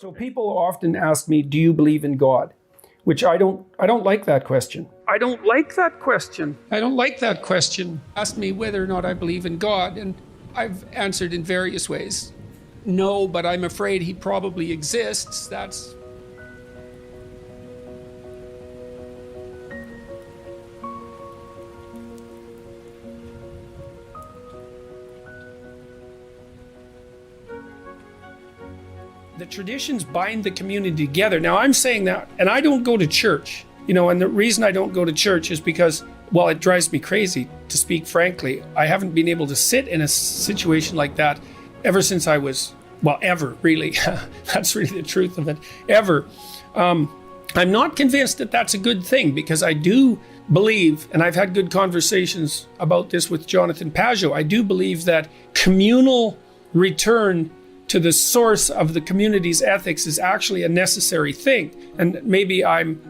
So people often ask me, do you believe in God? Which I don't like that question. I don't like that question. Ask me whether or not I believe in God, and I've answered in various ways. No, but I'm afraid he probably exists. That's the traditions bind the community together. Now, I'm saying that, and I don't go to church, and the reason I don't go to church is because, well, it drives me crazy, to speak frankly. I haven't been able to sit in a situation like that ever since I was, well, ever, really. That's really the truth of it, ever. I'm not convinced that that's a good thing, because I do believe, and I've had good conversations about this with Jonathan Pageau, I do believe that communal return to the source of the community's ethics is actually a necessary thing. And maybe I'm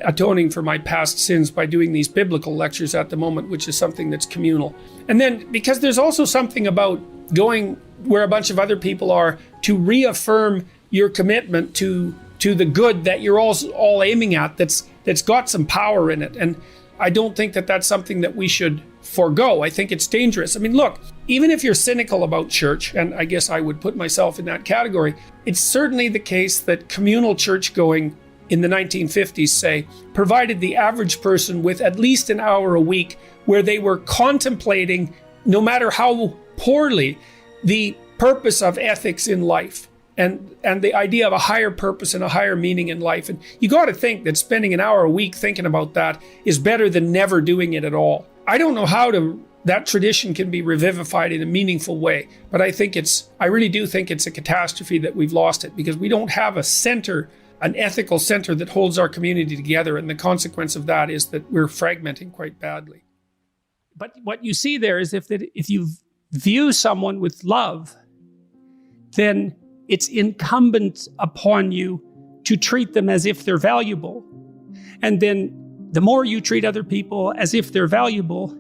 atoning for my past sins by doing these biblical lectures at the moment, which is something that's communal. And then because there's also something about going where a bunch of other people are to reaffirm your commitment to the good that you're all aiming at, that's got some power in it. And I don't think that that's something that we should forego. I think it's dangerous. I mean, look, even if you're cynical about church, and I guess I would put myself in that category, it's certainly the case that communal church going in the 1950s, say, provided the average person with at least an hour a week where they were contemplating, no matter how poorly, the purpose of ethics in life and the idea of a higher purpose and a higher meaning in life. And you got to think that spending an hour a week thinking about that is better than never doing it at all. I don't know how that tradition can be revivified in a meaningful way, but I really do think it's a catastrophe that we've lost it, because we don't have a center, an ethical center that holds our community together. And the consequence of that is that we're fragmenting quite badly. But what you see there is if you view someone with love, then it's incumbent upon you to treat them as if they're valuable. And then the more you treat other people as if they're valuable,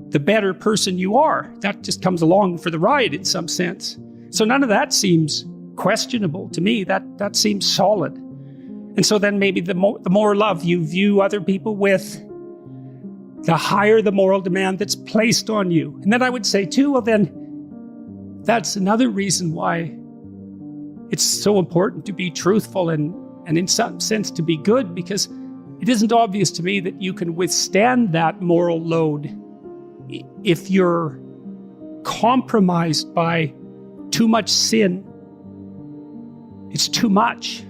the better person you are. That just comes along for the ride in some sense. So none of that seems questionable to me. That seems solid. And so then maybe the more love you view other people with, the higher the moral demand that's placed on you. And then I would say too, well then, that's another reason why it's so important to be truthful and in some sense to be good, because it isn't obvious to me that you can withstand that moral load if you're compromised by too much sin. It's too much.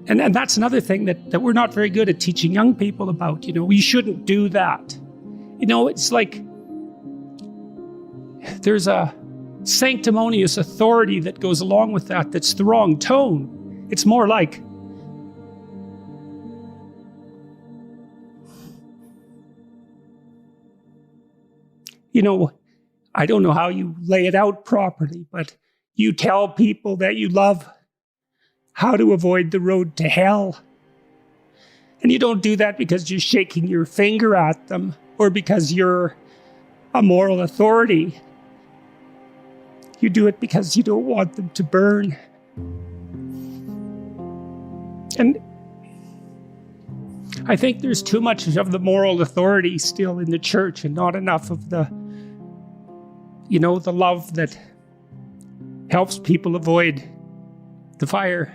And that's another thing that we're not very good at teaching young people about. We shouldn't do that. It's like there's a sanctimonious authority that goes along with that that's the wrong tone. It's more like, I don't know how you lay it out properly, but you tell people that you love how to avoid the road to hell. And you don't do that because you're shaking your finger at them or because you're a moral authority. You do it because you don't want them to burn. And I think there's too much of the moral authority still in the church and not enough of the love that helps people avoid the fire.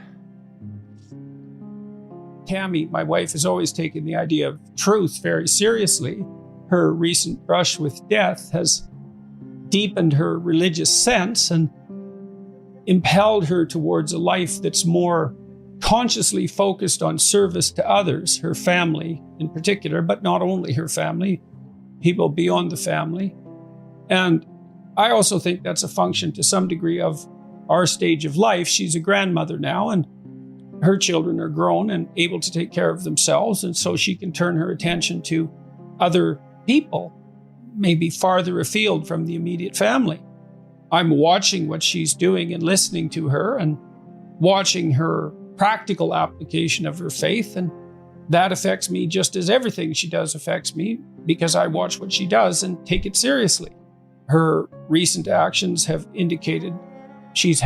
Tammy, my wife, has always taken the idea of truth very seriously. Her recent brush with death has deepened her religious sense and impelled her towards a life that's more consciously focused on service to others, her family in particular, but not only her family, people beyond the family. And I also think that's a function to some degree of our stage of life. She's a grandmother now, and her children are grown and able to take care of themselves, and so she can turn her attention to other people, maybe farther afield from the immediate family. I'm watching what she's doing and listening to her and watching her practical application of her faith, and that affects me just as everything she does affects me, because I watch what she does and take it seriously. Her recent actions have indicated she's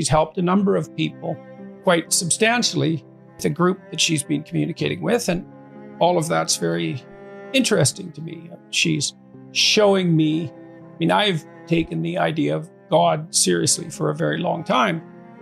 helped a number of people quite substantially, the group that she's been communicating with, and all of that's very interesting to me. She's showing me, I mean, I've taken the idea of God seriously for a very long time,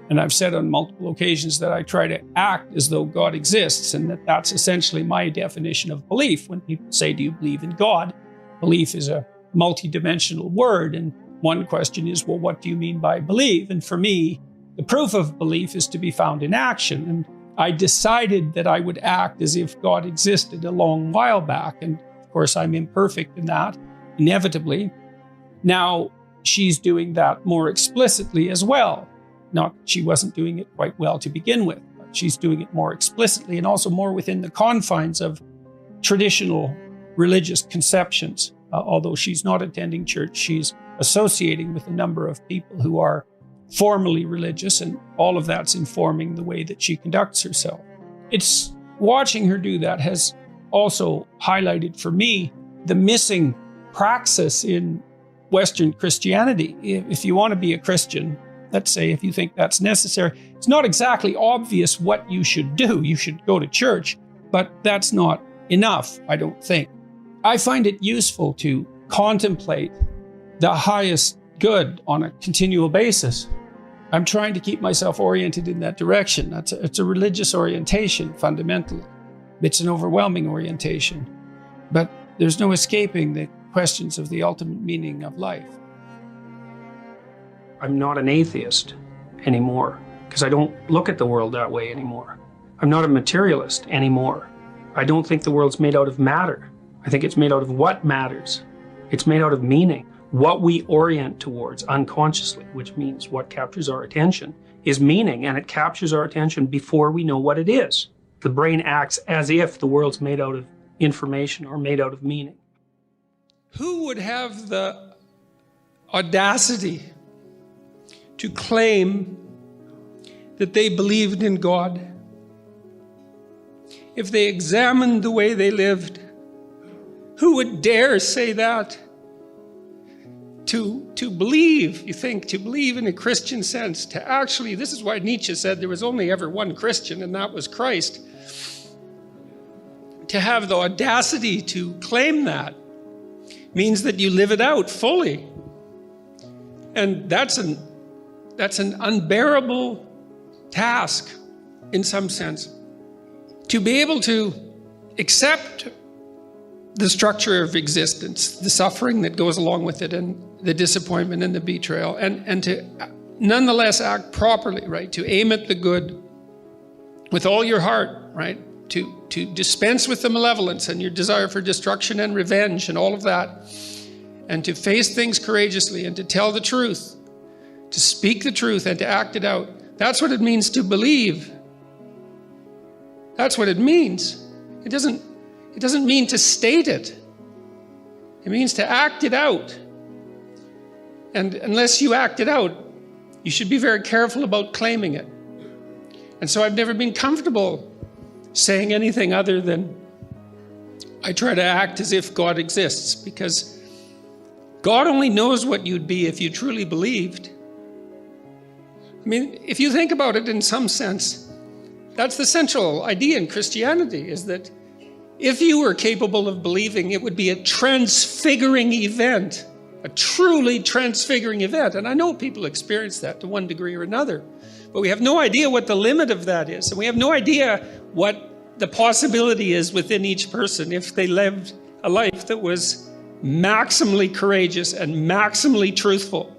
and I've said on multiple occasions that I try to act as though God exists, and that's essentially my definition of belief. When people say, do you believe in God? Belief is a multidimensional word, and one question is, well, what do you mean by believe? And for me, the proof of belief is to be found in action. And I decided that I would act as if God existed a long while back. And of course, I'm imperfect in that, inevitably. Now, she's doing that more explicitly as well. Not that she wasn't doing it quite well to begin with, but she's doing it more explicitly and also more within the confines of traditional religious conceptions. Although she's not attending church, she's associating with a number of people who are formally religious, and all of that's informing the way that she conducts herself. It's watching her do that has also highlighted for me the missing praxis in Western Christianity. If you want to be a Christian, let's say, if you think that's necessary, it's not exactly obvious what you should do. You should go to church, but that's not enough, I don't think. I find it useful to contemplate the highest good on a continual basis. I'm trying to keep myself oriented in that direction. It's a religious orientation, fundamentally. It's an overwhelming orientation. But there's no escaping the questions of the ultimate meaning of life. I'm not an atheist anymore because I don't look at the world that way anymore. I'm not a materialist anymore. I don't think the world's made out of matter. I think it's made out of what matters. It's made out of meaning. What we orient towards unconsciously, which means what captures our attention, is meaning, and it captures our attention before we know what it is. The brain acts as if the world's made out of information or made out of meaning. Who would have the audacity to claim that they believed in God if they examined the way they lived? Who would dare say that? To believe, you think, to believe in a Christian sense, to actually, this is why Nietzsche said there was only ever one Christian, and that was Christ. To have the audacity to claim that means that you live it out fully. And that's an unbearable task in some sense. To be able to accept the structure of existence, the suffering that goes along with it, and the disappointment and the betrayal, and to nonetheless act properly, right? To aim at the good with all your heart, right? To dispense with the malevolence and your desire for destruction and revenge and all of that, and to face things courageously and to tell the truth, to speak the truth and to act it out. That's what it means to believe. That's what it means. It doesn't mean to state it. It means to act it out. And unless you act it out, you should be very careful about claiming it. And so I've never been comfortable saying anything other than I try to act as if God exists, because God only knows what you'd be if you truly believed. I mean, if you think about it in some sense, that's the central idea in Christianity, is that if you were capable of believing, it would be a transfiguring event, a truly transfiguring event. And I know people experience that to one degree or another, but we have no idea what the limit of that is. And we have no idea what the possibility is within each person if they lived a life that was maximally courageous and maximally truthful.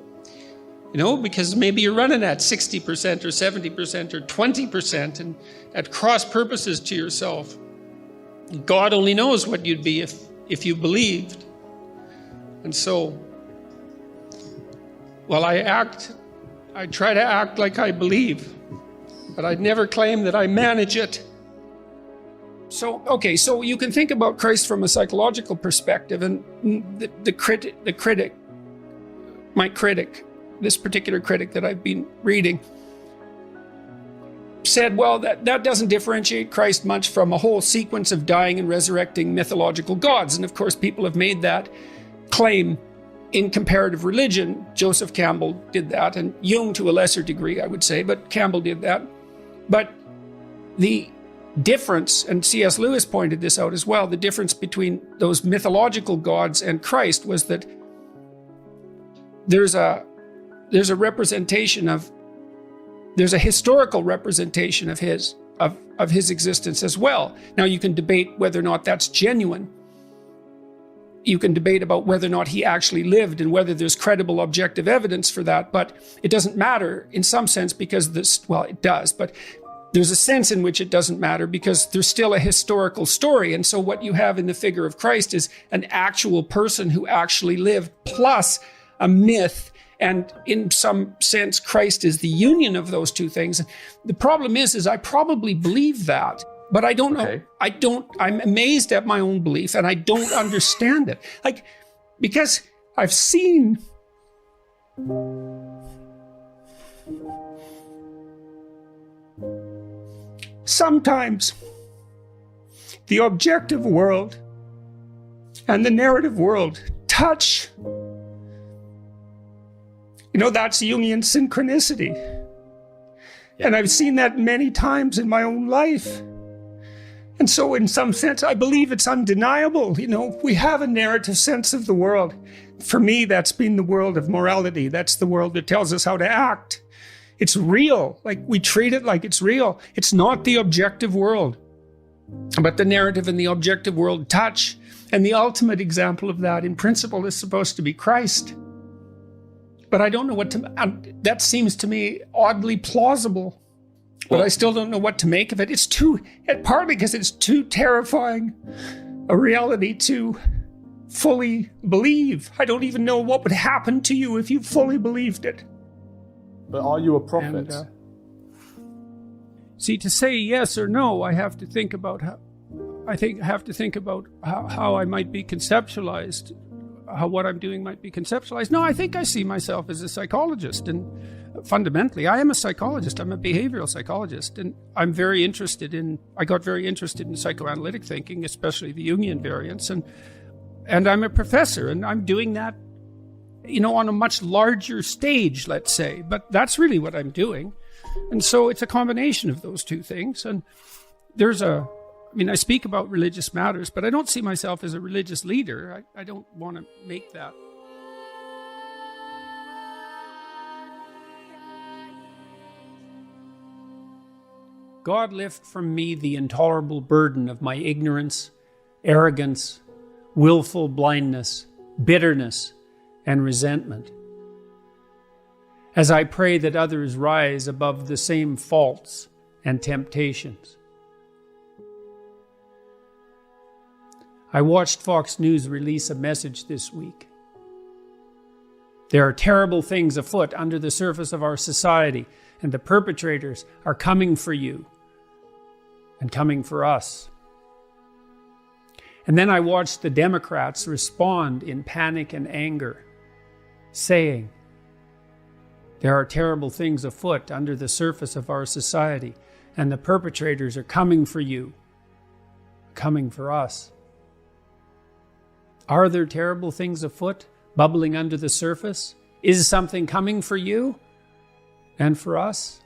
You know, because maybe you're running at 60% or 70% or 20% and at cross purposes to yourself. God only knows what you'd be if you believed. And so, while I try to act like I believe, but I'd never claim that I manage it. So you can think about Christ from a psychological perspective, and my critic, this particular critic that I've been reading, said, well, that doesn't differentiate Christ much from a whole sequence of dying and resurrecting mythological gods. And of course, people have made that claim in comparative religion, Joseph Campbell did that, and Jung to a lesser degree, I would say, but Campbell did that. But the difference, and C.S. Lewis pointed this out as well, the difference between those mythological gods and Christ was that there's a representation of, there's a historical representation of his existence as well. Now you can debate whether or not that's genuine. You can debate about whether or not he actually lived and whether there's credible objective evidence for that, but it doesn't matter in some sense because this, well, it does, but there's a sense in which it doesn't matter because there's still a historical story. And so what you have in the figure of Christ is an actual person who actually lived plus a myth. And in some sense, Christ is the union of those two things. The problem is I probably believe that, but I don't know. I'm amazed at my own belief and I don't understand it. Like, because I've seen sometimes the objective world and the narrative world touch. That's Jungian synchronicity. Yeah. And I've seen that many times in my own life. And so in some sense, I believe it's undeniable. We have a narrative sense of the world. For me, that's been the world of morality. That's the world that tells us how to act. It's real. Like, we treat it like it's real. It's not the objective world. But the narrative and the objective world touch. And the ultimate example of that, in principle, is supposed to be Christ. But I don't know what to, that seems to me oddly plausible, but I still don't know what to make of it. It's partly because it's too terrifying a reality to fully believe. I don't even know what would happen to you if you fully believed it. But are you a prophet? See, to say yes or no, I have to think about how I might be conceptualized. How what I'm doing might be conceptualized. No, I think I see myself as a psychologist, and fundamentally, I am a psychologist. I'm a behavioral psychologist, and I got very interested in psychoanalytic thinking, especially the Jungian variants, and I'm a professor, and I'm doing that, on a much larger stage, let's say. But that's really what I'm doing, and so it's a combination of those two things. And I speak about religious matters, but I don't see myself as a religious leader. I don't want to make that. God, lift from me the intolerable burden of my ignorance, arrogance, willful blindness, bitterness, and resentment. As I pray that others rise above the same faults and temptations. I watched Fox News release a message this week. There are terrible things afoot under the surface of our society, and the perpetrators are coming for you and coming for us. And then I watched the Democrats respond in panic and anger, saying, there are terrible things afoot under the surface of our society, and the perpetrators are coming for you, coming for us. Are there terrible things afoot, bubbling under the surface? Is something coming for you and for us?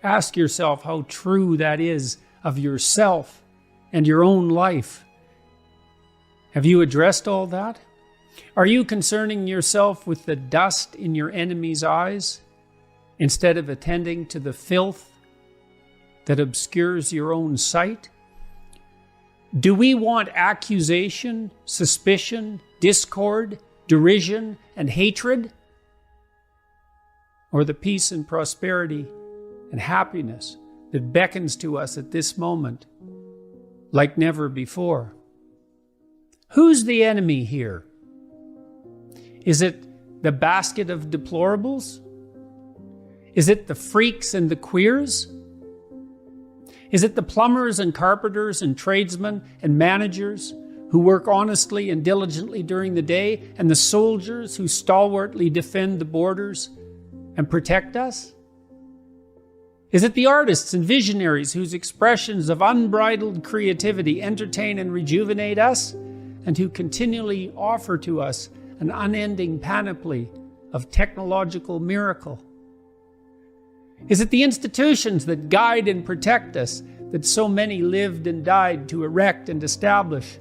Ask yourself how true that is of yourself and your own life. Have you addressed all that? Are you concerning yourself with the dust in your enemy's eyes instead of attending to the filth that obscures your own sight? Do we want accusation, suspicion, discord, derision, and hatred? Or the peace and prosperity and happiness that beckons to us at this moment like never before? Who's the enemy here? Is it the basket of deplorables? Is it the freaks and the queers? Is it the plumbers and carpenters and tradesmen and managers who work honestly and diligently during the day, and the soldiers who stalwartly defend the borders and protect us? Is it the artists and visionaries whose expressions of unbridled creativity entertain and rejuvenate us? and who continually offer to us an unending panoply of technological miracle? Is it the institutions that guide and protect us, that so many lived and died to erect and establish,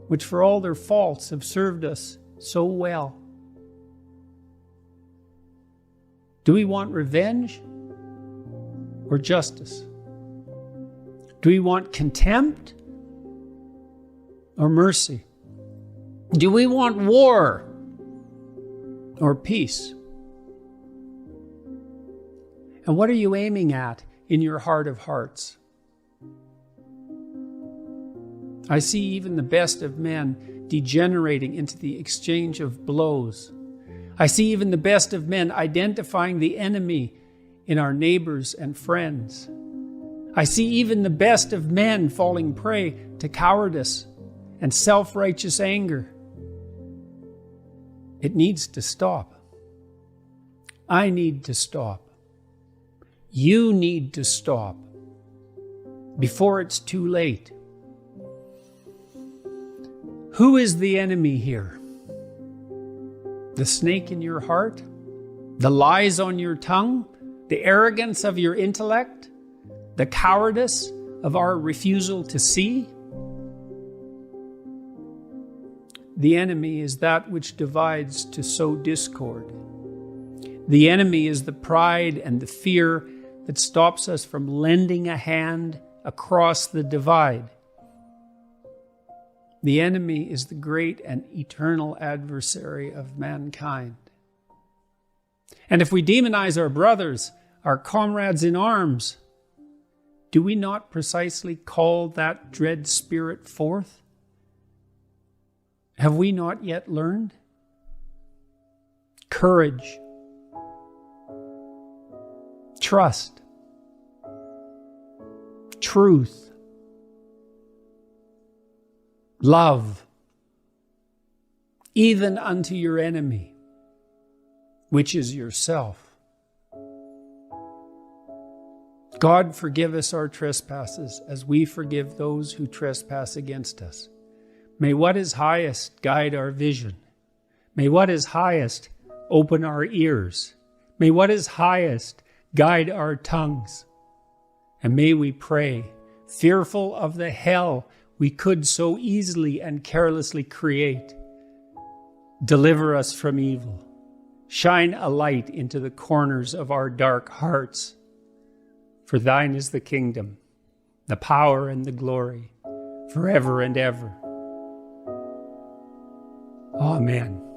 which for all their faults have served us so well? Do we want revenge or justice? Do we want contempt or mercy? Do we want war or peace? And what are you aiming at in your heart of hearts? I see even the best of men degenerating into the exchange of blows. I see even the best of men identifying the enemy in our neighbors and friends. I see even the best of men falling prey to cowardice and self-righteous anger. It needs to stop. I need to stop. You need to stop before it's too late. Who is the enemy here? The snake in your heart? The lies on your tongue? The arrogance of your intellect? The cowardice of our refusal to see? The enemy is that which divides to sow discord. The enemy is the pride and the fear that stops us from lending a hand across the divide. The enemy is the great and eternal adversary of mankind. And if we demonize our brothers, our comrades in arms, do we not precisely call that dread spirit forth? Have we not yet learned? Courage, trust, truth, love, even unto your enemy, which is yourself. God, forgive us our trespasses as we forgive those who trespass against us. May what is highest guide our vision. May what is highest open our ears. May what is highest guide our tongues. And may we pray, fearful of the hell we could so easily and carelessly create, deliver us from evil. Shine a light into the corners of our dark hearts. For thine is the kingdom, the power and the glory, forever and ever. Amen.